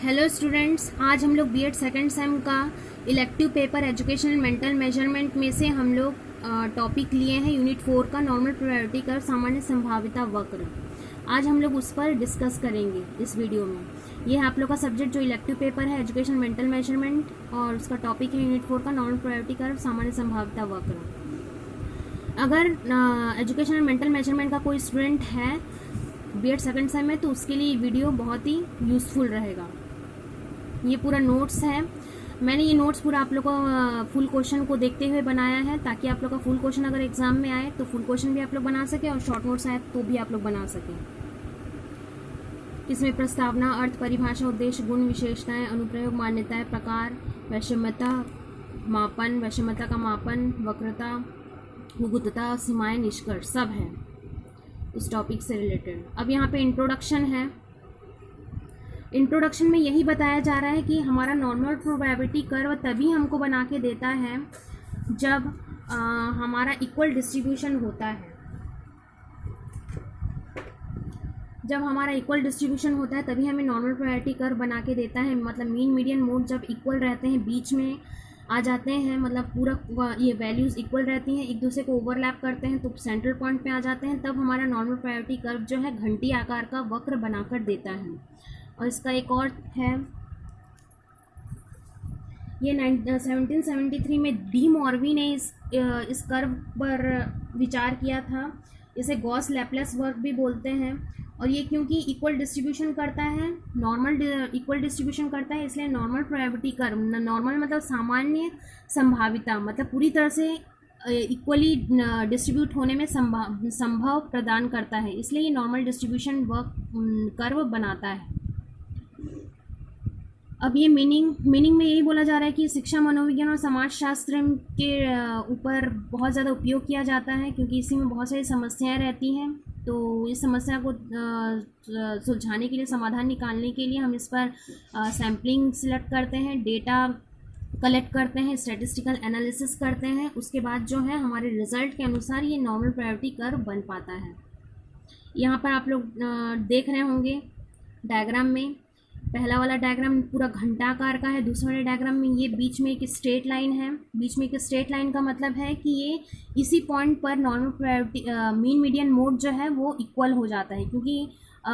Hello students, आज हम लोग बीएड सेकेंड सेम का elective paper education and mental measurement में से हम लोग टॉपिक लिए हैं यूनिट 4 का नॉर्मल प्रोबेबिलिटी कर्व सामान्य संभाव्यता वक्र। आज हम लोग उस पर डिस्कस करेंगे इस वीडियो में। ये है आप लोग का सब्जेक्ट जो इलेक्टिव पेपर है एजुकेशन मेंटल मेजरमेंट, और उसका टॉपिक है यूनिट 4 का नॉर्मल प्रोबेबिलिटी कर्व सामान्य संभाव्यता वक्र। अगर एजुकेशन एंड मेंटल मेजरमेंट का कोई स्टूडेंट है बीएड सेकेंड सेम में तो उसके लिए वीडियो बहुत ही यूज़फुल रहेगा। ये पूरा नोट्स है, मैंने ये नोट्स पूरा आप लोग को फुल क्वेश्चन को देखते हुए बनाया है ताकि आप लोग का फुल क्वेश्चन अगर एग्जाम में आए तो फुल क्वेश्चन भी आप लोग बना सके और शॉर्ट नोट्स आए तो भी आप लोग बना सकें। इसमें प्रस्तावना, अर्थ, परिभाषा, उद्देश्य, गुण, विशेषताएं, अनुप्रयोग, मान्यताएं, प्रकार, वैषम्यता मापन, वैषम्यता का मापन, वक्रता, हुगुतता, सीमाएं, निष्कर्ष सब है उस टॉपिक से रिलेटेड। अब यहाँ पे इंट्रोडक्शन है। इंट्रोडक्शन में यही बताया जा रहा है कि हमारा नॉर्मल प्रोबेबिलिटी कर्व तभी हमको बना के देता है जब हमारा इक्वल डिस्ट्रीब्यूशन होता है। जब हमारा इक्वल डिस्ट्रीब्यूशन होता है तभी हमें नॉर्मल प्रोबेबिलिटी कर्व बना के देता है। मतलब मीन मीडियन मोड जब इक्वल रहते हैं, बीच में आ जाते हैं, मतलब पूरा ये वैल्यूज़ इक्वल रहती हैं, एक दूसरे को ओवरलैप करते हैं तो सेंट्रल पॉइंट पे आ जाते हैं, तब हमारा नॉर्मल प्रोबेबिलिटी कर्व जो है घंटी आकार का वक्र बनाकर देता है। और इसका एक और है, ये 1773 में डी मॉर्वी ने इस कर्व पर विचार किया था। इसे गॉस लैपलेस वर्क भी बोलते हैं। और ये क्योंकि इक्वल डिस्ट्रीब्यूशन करता है, नॉर्मल इक्वल डिस्ट्रीब्यूशन करता है, इसलिए नॉर्मल प्रोबेबिलिटी कर्व, नॉर्मल मतलब सामान्य संभाविता, मतलब पूरी तरह से इक्वली डिस्ट्रीब्यूट होने में संभव प्रदान करता है, इसलिए ये नॉर्मल डिस्ट्रीब्यूशन वर्क कर्व बनाता है। अब ये मीनिंग में यही बोला जा रहा है कि शिक्षा, मनोविज्ञान और समाजशास्त्र के ऊपर बहुत ज़्यादा उपयोग किया जाता है क्योंकि इसी में बहुत सारी समस्याएं रहती हैं। तो इस समस्या को सुलझाने के लिए, समाधान निकालने के लिए हम इस पर सैम्पलिंग सिलेक्ट करते हैं, डेटा कलेक्ट करते हैं, स्टैटिस्टिकल एनालिसिस करते हैं, उसके बाद जो है हमारे रिजल्ट के अनुसार ये नॉर्मल प्रोबेबिलिटी कर्व बन पाता है। यहाँ पर आप लोग देख रहे होंगे डायग्राम में, पहला वाला डायग्राम पूरा घंटाकार का है, दूसरे वाले डायग्राम में ये बीच में एक स्ट्रेट लाइन है। बीच में एक स्ट्रेट लाइन का मतलब है कि ये इसी पॉइंट पर normal probability mean median mode जो है वो इक्वल हो जाता है, क्योंकि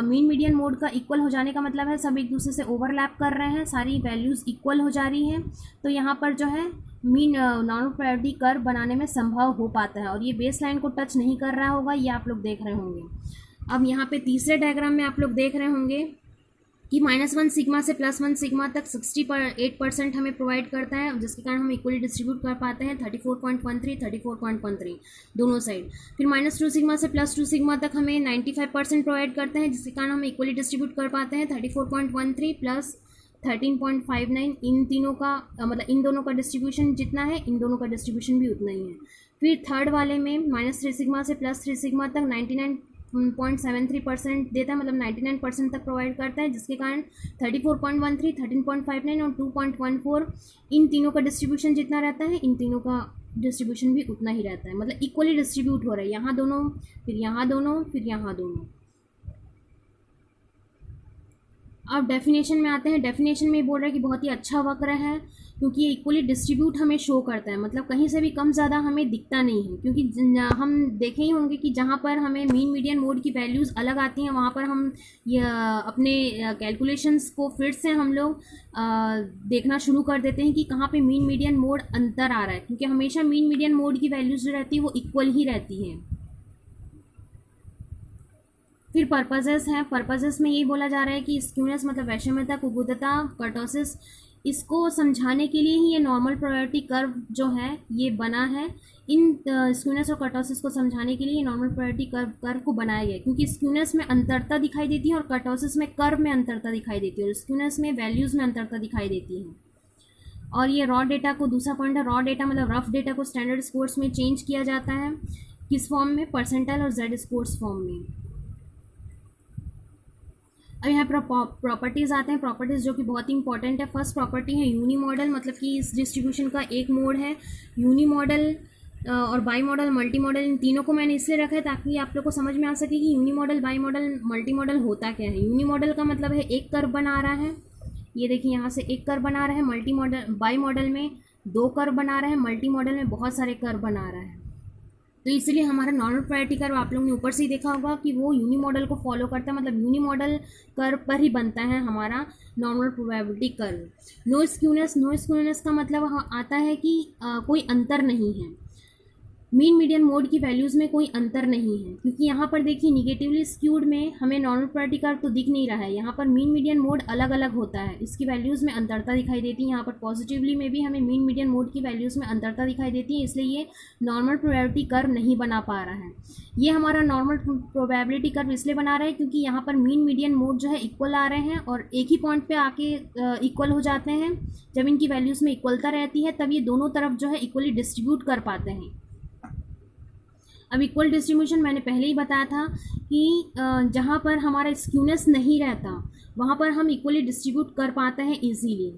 मीन मीडियन मोड का इक्वल हो जाने का मतलब है सब एक दूसरे से ओवरलैप कर रहे हैं, सारी वैल्यूज़ इक्वल हो जा रही हैं, तो यहाँ पर जो है मीन नॉर्मल प्रोबेबिलिटी कर्व बनाने में संभव हो पाता है। और ये बेस लाइन को टच नहीं कर रहा होगा, ये आप लोग देख रहे होंगे। अब यहाँ पे तीसरे डायग्राम में आप लोग देख रहे होंगे कि -1 सिग्मा से +1 सिग्मा तक 68% हमें प्रोवाइड करता है, जिसके कारण हम इक्वली डिस्ट्रीब्यूट कर पाते हैं 34.13, 34.13 दोनों साइड। फिर -2 सिग्मा से +2 सिग्मा तक हमें 95% प्रोवाइड करते हैं, जिसके कारण हम इक्वली डिस्ट्रीब्यूट कर पाते हैं 34.13 + 13.59। इन तीनों का मतलब इन दोनों का डिस्ट्रीब्यूशन जितना है, इन दोनों का डिस्ट्रीब्यूशन भी उतना ही है। फिर थर्ड वाले में -3 सिग्मा से +3 सिग्मा तक 99.73% देता है, मतलब 99% तक प्रोवाइड करता है, जिसके कारण 34.13, 13.59 और 2.14 इन तीनों का डिस्ट्रीब्यूशन जितना रहता है, इन तीनों का डिस्ट्रीब्यूशन भी उतना ही रहता है, मतलब इक्वली डिस्ट्रीब्यूट हो रहा है, यहाँ दोनों, फिर यहाँ दोनों, फिर यहाँ दोनों। अब डेफिनेशन में आते हैं। डेफिनेशन में बोल रहा है कि बहुत ही अच्छा वक्र है क्योंकि ये इक्वली डिस्ट्रीब्यूट हमें शो करता है, मतलब कहीं से भी कम ज़्यादा हमें दिखता नहीं है, क्योंकि हम देखे ही होंगे कि जहाँ पर हमें मीन मीडियन मोड की वैल्यूज़ अलग आती हैं वहाँ पर हम अपने कैलकुलेशंस को फिर से हम लोग देखना शुरू कर देते हैं कि कहाँ पे मीन मीडियन मोड अंतर आ रहा है, क्योंकि हमेशा मीन मीडियन मोड की वैल्यूज़ जो रहती है वो इक्वल ही रहती हैं। फिर पर्पसेस हैं। पर्पसेस में यही बोला जा रहा है कि स्क्यूनेस मतलब वैषम्यता, कुबुदता, कर्टोसिस, इसको समझाने के लिए ही ये नॉर्मल प्रोबेबिलिटी कर्व जो है ये बना है। इन स्क्यूनेस और कर्टोसिस को समझाने के लिए नॉर्मल प्रोबेबिलिटी कर्व को बनाया गया, क्योंकि स्क्यूनेस में अंतरता दिखाई देती है और कर्टोसिस में कर्व में अंतरता दिखाई देती है और स्क्यूनेस में वैल्यूज़ में अंतरता दिखाई देती है। और ये रॉ डेटा को, दूसरा पॉइंट है रॉ डेटा मतलब रफ डेटा को स्टैंडर्ड स्कोर्स में चेंज किया जाता है, किस फॉर्म में, परसेंटाइल और जेड स्कोर्स फॉर्म में। अब यहाँ पर प्रॉपर्टीज़ आते हैं। प्रॉपर्टीज़ जो कि बहुत ही इंपॉर्टेंट है। फर्स्ट प्रॉपर्टी है यूनी मॉडल, मतलब कि इस डिस्ट्रीब्यूशन का एक मोड है। यूनी मॉडल और बाई मॉडल, मल्टी मॉडल, इन तीनों को मैंने इसलिए रखा है ताकि आप लोग को समझ में आ सके कि unimodal, bimodal, multimodal होता क्या है। यूनी मॉडल का मतलब है एक कर्व बना रहा है, ये देखिए यहाँ से एक कर्व बना रहा है, मल्टी मॉडल बाई मॉडल में 2 कर्व बना रहा है, मल्टी मॉडल में बहुत सारे कर्व बना रहा है। तो इसलिए हमारा नॉर्मल प्रोबेबिलिटी कर्व आप लोगों ने ऊपर से ही देखा होगा कि वो यूनी मॉडल को फॉलो करता है, मतलब यूनी मॉडल कर्व पर ही बनता है हमारा normal probability curve. No skewness का मतलब आता है कि कोई अंतर नहीं है, मीन मीडियन मोड की वैल्यूज़ में कोई अंतर नहीं है, क्योंकि यहाँ पर देखिए निगेटिवली स्क्यूड में हमें नॉर्मल प्रोबेबिलिटी कर्व तो दिख नहीं रहा है, यहाँ पर मीन मीडियन मोड अलग अलग होता है, इसकी वैल्यूज़ में अंतरता दिखाई देती है। यहाँ पर पॉजिटिवली में भी हमें मीन मीडियन मोड की वैल्यूज़ में अंतरता दिखाई देती है, इसलिए ये नॉर्मल प्रोबेबिलिटी कर्व नहीं बना पा रहा है। ये हमारा नॉर्मल प्रोबेबिलिटी कर्व इसलिए बना रहा है क्योंकि यहाँ पर मीन मीडियन मोड जो है इक्वल आ रहे हैं और एक ही पॉइंट पे आके इक्वल हो जाते हैं। जब इनकी वैल्यूज़ में इक्वलता रहती है तब ये दोनों तरफ जो है इक्वली डिस्ट्रीब्यूट कर पाते हैं। अब इक्वल डिस्ट्रीब्यूशन मैंने पहले ही बताया था कि जहाँ पर हमारा स्क्यूनेस नहीं रहता वहाँ पर हम इक्वली डिस्ट्रीब्यूट कर पाते हैं इजीली।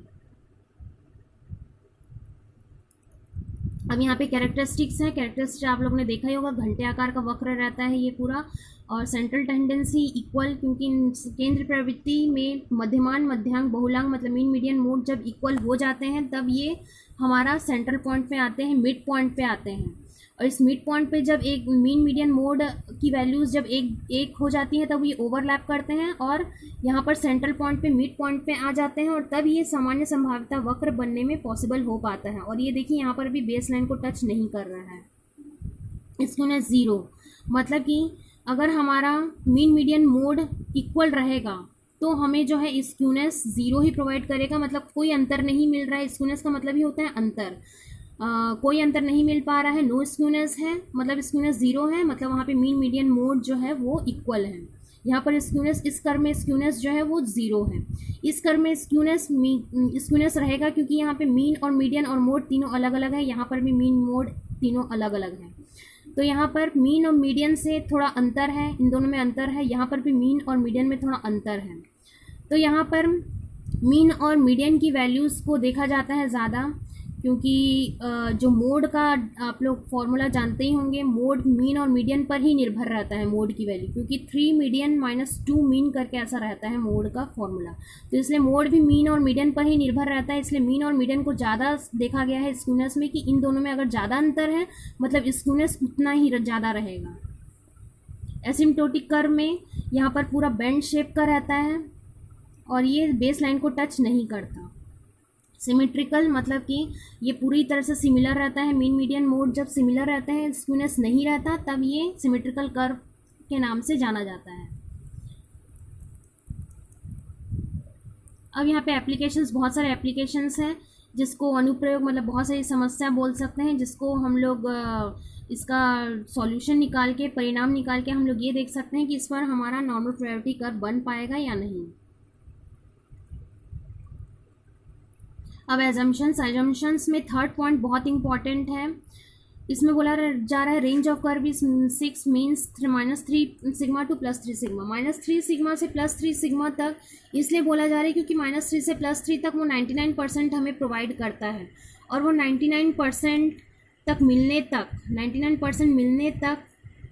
अब यहाँ पे कैरेक्टरिस्टिक्स हैं। कैरेक्टरिस्टिक्स आप लोगों ने देखा ही होगा, घंटे आकार का वक्र रहता है ये पूरा, और सेंट्रल टेंडेंसी इक्वल, क्योंकि केंद्र प्रवृत्ति में मध्यमान मध्यांक बहुलांक मतलब मीन मीडियन मोड जब इक्वल हो जाते हैं तब ये हमारा सेंट्रल पॉइंट पे आते हैं, मिड पॉइंट पे आते हैं। और इस मिड पॉइंट पे जब एक मीन मीडियन मोड की वैल्यूज़ जब एक हो जाती हैं तब ये ओवरलैप करते हैं और यहाँ पर सेंट्रल पॉइंट पे मिड पॉइंट पे आ जाते हैं और तब ये सामान्य संभाव्यता वक्र बनने में पॉसिबल हो पाता है। और ये देखिए यहाँ पर भी बेस लाइन को टच नहीं कर रहा है। स्क्यूनेस 0 मतलब कि अगर हमारा मीन मीडियन मोड इक्वल रहेगा तो हमें जो है स्क्यूनेस 0 ही प्रोवाइड करेगा, मतलब कोई अंतर नहीं मिल रहा है। स्क्यूनेस का मतलब ही होता है अंतर, कोई अंतर नहीं मिल पा रहा है। नो स्क्यूनेस है मतलब स्क्यूनेस 0 है, मतलब वहाँ पे मीन मीडियन मोड जो है वो इक्वल है। यहाँ पर स्क्यूनेस, इस कर्व में स्क्यूनेस जो है वो 0 है। इस कर्व में स्क्यूनेस रहेगा क्योंकि यहाँ पे मीन और मीडियन और मोड तीनों अलग अलग है, यहाँ पर भी मीन मोड तीनों अलग अलग है। तो यहाँ पर मीन और मीडियन से थोड़ा अंतर है, इन दोनों में अंतर है। यहाँ पर भी मीन और मीडियन में थोड़ा अंतर है। तो यहाँ पर मीन और मीडियन की वैल्यूज़ को देखा जाता है ज़्यादा, क्योंकि जो मोड का आप लोग फॉर्मूला जानते ही होंगे, मोड मीन और मीडियन पर ही निर्भर रहता है मोड की वैल्यू, क्योंकि 3 मीडियन माइनस 2 मीन करके ऐसा रहता है मोड का फॉर्मूला। तो इसलिए मोड भी मीन और मीडियन पर ही निर्भर रहता है, इसलिए मीन और मीडियन को ज़्यादा देखा गया है स्क्यूनेस में कि इन दोनों में अगर ज़्यादा अंतर है मतलब स्क्यूनेस उतना ही ज़्यादा रहेगा। एसिम्प्टोटिक कर्व में यहाँ पर पूरा बेंड शेप का रहता है और ये बेस लाइन को टच नहीं करता। सिमेट्रिकल मतलब कि ये पूरी तरह से सिमिलर रहता है। मीन मीडियन मोड जब सिमिलर रहते हैं, स्क्यूनेस नहीं रहता, तब ये सिमेट्रिकल कर्व के नाम से जाना जाता है। अब यहाँ पे एप्लीकेशंस, बहुत सारे एप्लीकेशंस हैं जिसको अनुप्रयोग मतलब बहुत सारी समस्या बोल सकते हैं, जिसको हम लोग इसका सॉल्यूशन निकाल के, परिणाम निकाल के हम लोग ये देख सकते हैं कि इस पर हमारा नॉर्मल प्रोबेबिलिटी कर्व बन पाएगा या नहीं। अब एजम्पशंस में थर्ड पॉइंट बहुत इंपॉर्टेंट है। इसमें बोला जा रहा है range of curve is 6 means -3 sigma two +3 sigma, -3 sigma से +3 सिग्मा तक इसलिए बोला जा रहा है क्योंकि -3 से +3 तक वो 99% हमें प्रोवाइड करता है और वो 99% मिलने तक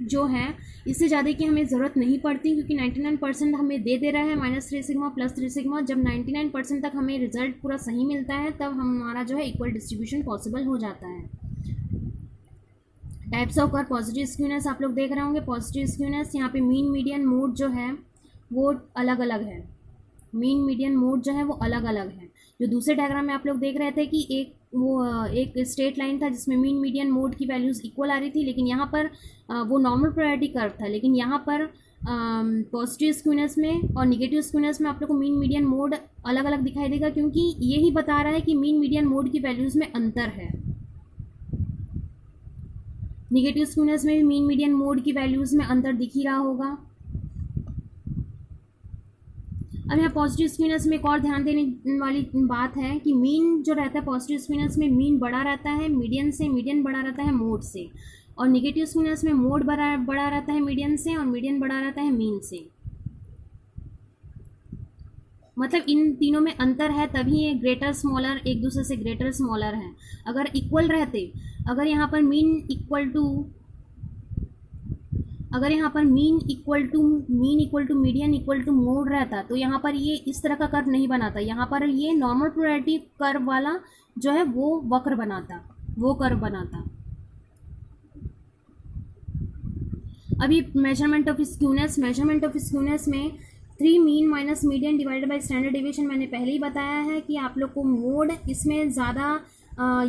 जो है इससे ज़्यादा की हमें ज़रूरत नहीं पड़ती, क्योंकि 99% हमें दे रहा है -3 सिग्मा +3 सिग्मा। जब 99% तक हमें रिजल्ट पूरा सही मिलता है तब हमारा जो है इक्वल डिस्ट्रीब्यूशन पॉसिबल हो जाता है। Types of curve, positive skewness आप लोग देख रहे होंगे। पॉजिटिव स्क्यूनेस यहाँ पे मीन मीडियन मोड जो है वो अलग अलग है, मीन मीडियन मोड जो है वो अलग अलग है। जो दूसरे डायग्राम में आप लोग देख रहे थे कि एक स्ट्रेट लाइन था जिसमें मीन मीडियन मोड की वैल्यूज़ इक्वल आ रही थी, लेकिन यहाँ पर वो नॉर्मल प्रोबेबिलिटी कर्व था, लेकिन यहाँ पर पॉजिटिव स्क्यूनेस में और निगेटिव स्क्यूनेस में आप लोग को मीन मीडियन मोड अलग अलग दिखाई देगा, क्योंकि यही बता रहा है कि मीन मीडियन मोड की वैल्यूज़ में अंतर है। निगेटिव स्क्यूनेस में भी मीन मीडियन मोड की वैल्यूज़ में अंतर दिख ही रहा होगा। अब यहाँ पॉजिटिव स्क्यूनेस में एक और ध्यान देने वाली बात है कि मीन जो रहता है पॉजिटिव स्क्यूनेस में मीन बड़ा रहता है मीडियन से, मीडियन बड़ा रहता है मोड से, और निगेटिव स्क्यूनेस में मोड बड़ा रहता है मीडियन से और मीडियन बड़ा रहता है मीन से। मतलब इन तीनों में अंतर है तभी ये ग्रेटर स्मॉलर एक दूसरे से ग्रेटर स्मॉलर है। अगर इक्वल रहते, अगर यहाँ पर मीन इक्वल टू अगर यहाँ पर mean equal to median equal to mode रहता तो यहाँ पर ये इस तरह का कर्व नहीं बनाता, यहाँ पर ये नॉर्मल प्रोबेबिलिटी कर्व वाला जो है वो वक्र बनाता, वो कर्व बनाता। अभी मेजरमेंट ऑफ स्क्यूनेस में 3 mean minus median divided by standard deviation मैंने पहले ही बताया है कि आप लोग को मोड इसमें ज़्यादा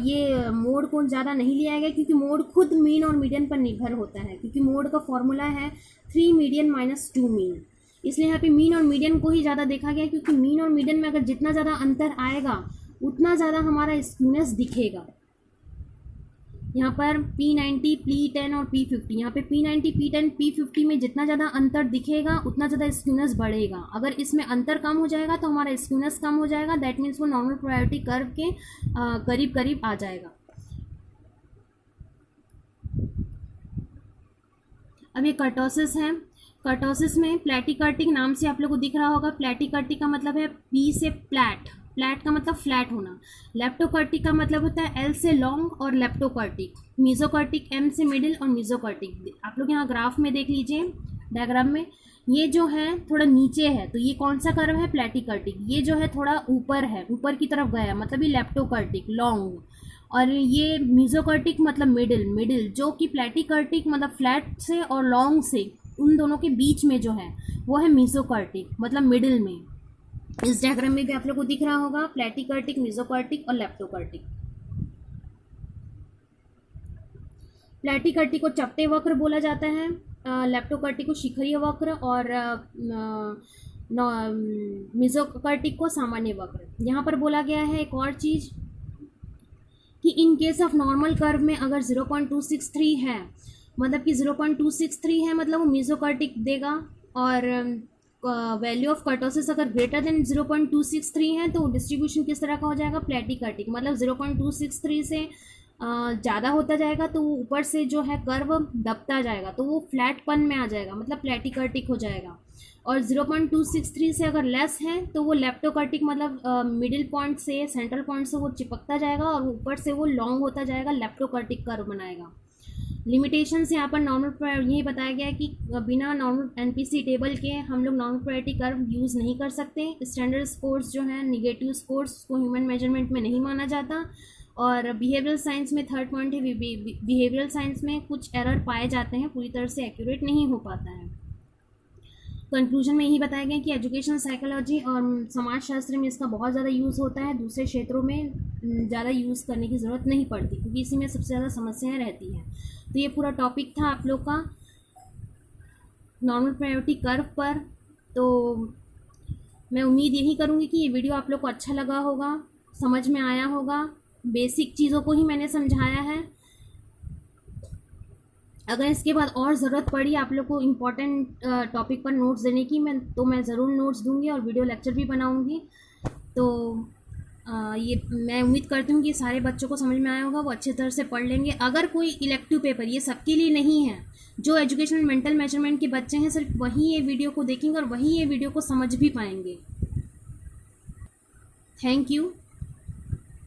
ये मोड को ज़्यादा नहीं लिया गया, क्योंकि मोड खुद मीन और मीडियन पर निर्भर होता है, क्योंकि मोड का फॉर्मूला है 3 मीडियन माइनस 2 मीन। इसलिए यहाँ पे मीन और मीडियन को ही ज़्यादा देखा गया, क्योंकि मीन और मीडियन में अगर जितना ज़्यादा अंतर आएगा उतना ज़्यादा हमारा स्क्यूनेस दिखेगा। यहाँ पर P90, P10 और P50, यहाँ पे P90, P10, P50 में जितना ज़्यादा अंतर दिखेगा उतना ज़्यादा स्क्यूनेस बढ़ेगा। अगर इसमें अंतर कम हो जाएगा तो हमारा स्क्यूनेस कम हो जाएगा, दैट मीन्स वो नॉर्मल प्रोबेबिलिटी कर्व के करीब करीब आ जाएगा। अब ये कर्टोसिस है। कर्टोसिस में प्लेटिकर्टिक नाम से आप लोग को दिख रहा होगा। प्लेटिकर्टिक का मतलब है P से प्लैट, प्लैट का मतलब फ्लैट होना। लेप्टोकर्टिक का मतलब होता है L से लॉन्ग और लेप्टोकर्टिक। मीजोकर्टिक M से मिडिल और मीजोकर्टिक। आप लोग यहाँ ग्राफ में देख लीजिए, डायग्राम में ये जो है थोड़ा नीचे है तो ये कौन सा कर्व है, प्लेटिकर्टिक। ये जो है थोड़ा ऊपर है, ऊपर की तरफ गया मतलब ये लेप्टोकर्टिक लॉन्ग, और ये मीजोकर्टिक मतलब मिडिल, जो कि प्लेटिकर्टिक मतलब फ्लैट से और लॉन्ग से उन दोनों के बीच में जो है वो है मीजोकर्टिक मतलब मिडिल में। इस डायग्राम में भी आप लोग को दिख रहा होगा प्लेटिकर्टिक, मीजोकर्टिक और लेप्टोकर्टिक। प्लेटिकर्टिक को चपटे वक्र बोला जाता है, लेप्टोकर्टिक को शिखरीय वक्र और मीजोकर्टिक को सामान्य वक्र। यहाँ पर बोला गया है एक और चीज़ कि in case of normal curve में अगर 0.263 है, मतलब कि 0.263 है मतलब वो मीजोकर्टिक देगा, और वैल्यू ऑफ कर्टोसिस अगर ग्रेटर देन 0.263 है तो डिस्ट्रीब्यूशन किस तरह का हो जाएगा, प्लेटिकर्टिक। मतलब 0.263 से ज़्यादा होता जाएगा तो वो ऊपर से जो है कर्व दबता जाएगा तो वो फ्लैटपन में आ जाएगा, मतलब प्लेटिकर्टिक हो जाएगा। और 0.263 से अगर लेस है तो वो लेप्टोकर्टिक मतलब मिडिल पॉइंट से, सेंट्रल पॉइंट से वो चिपकता जाएगा और ऊपर से वो लॉन्ग होता जाएगा, लेप्टोकर्टिक कर्व बनाएगा। लिमिटेशंस यहाँ पर नॉर्मल यही बताया गया है कि बिना नॉर्मल एनपीसी टेबल के हम लोग नॉर्मल प्रोबेबिलिटी कर्व यूज़ नहीं कर सकते। स्टैंडर्ड स्कोर्स जो है निगेटिव स्कोर्स को ह्यूमन मेजरमेंट में नहीं माना जाता। और बिहेवियरल साइंस में थर्ड पॉइंट है, बिहेवियरल साइंस में कुछ एरर पाए जाते हैं, पूरी तरह से एक्यूरेट नहीं हो पाता है। कंक्लूजन में यही बताया गया कि एजुकेशन साइकोलॉजी और समाजशास्त्र में इसका बहुत ज़्यादा यूज़ होता है, दूसरे क्षेत्रों में ज़्यादा यूज़ करने की ज़रूरत नहीं पड़ती क्योंकि इसी में सबसे ज़्यादा समस्याएं रहती हैं। तो ये पूरा टॉपिक था आप लोग का नॉर्मल प्रोबेबिलिटी कर्व पर। तो मैं उम्मीद यही करूँगी कि ये वीडियो आप लोग को अच्छा लगा होगा, समझ में आया होगा। बेसिक चीज़ों को ही मैंने समझाया है। अगर इसके बाद और ज़रूरत पड़ी आप लोग को इम्पॉर्टेंट टॉपिक पर नोट्स देने की मैं ज़रूर नोट्स दूंगी और वीडियो लेक्चर भी बनाऊंगी। तो ये मैं उम्मीद करती हूँ कि सारे बच्चों को समझ में आया होगा, वो अच्छे तरह से पढ़ लेंगे। अगर कोई इलेक्टिव पेपर, ये सबके लिए नहीं है, जो एजुकेशनल मेंटल मेजरमेंट के बच्चे हैं सिर्फ वही ये वीडियो को देखेंगे और वही ये वीडियो को समझ भी पाएंगे। Thank you.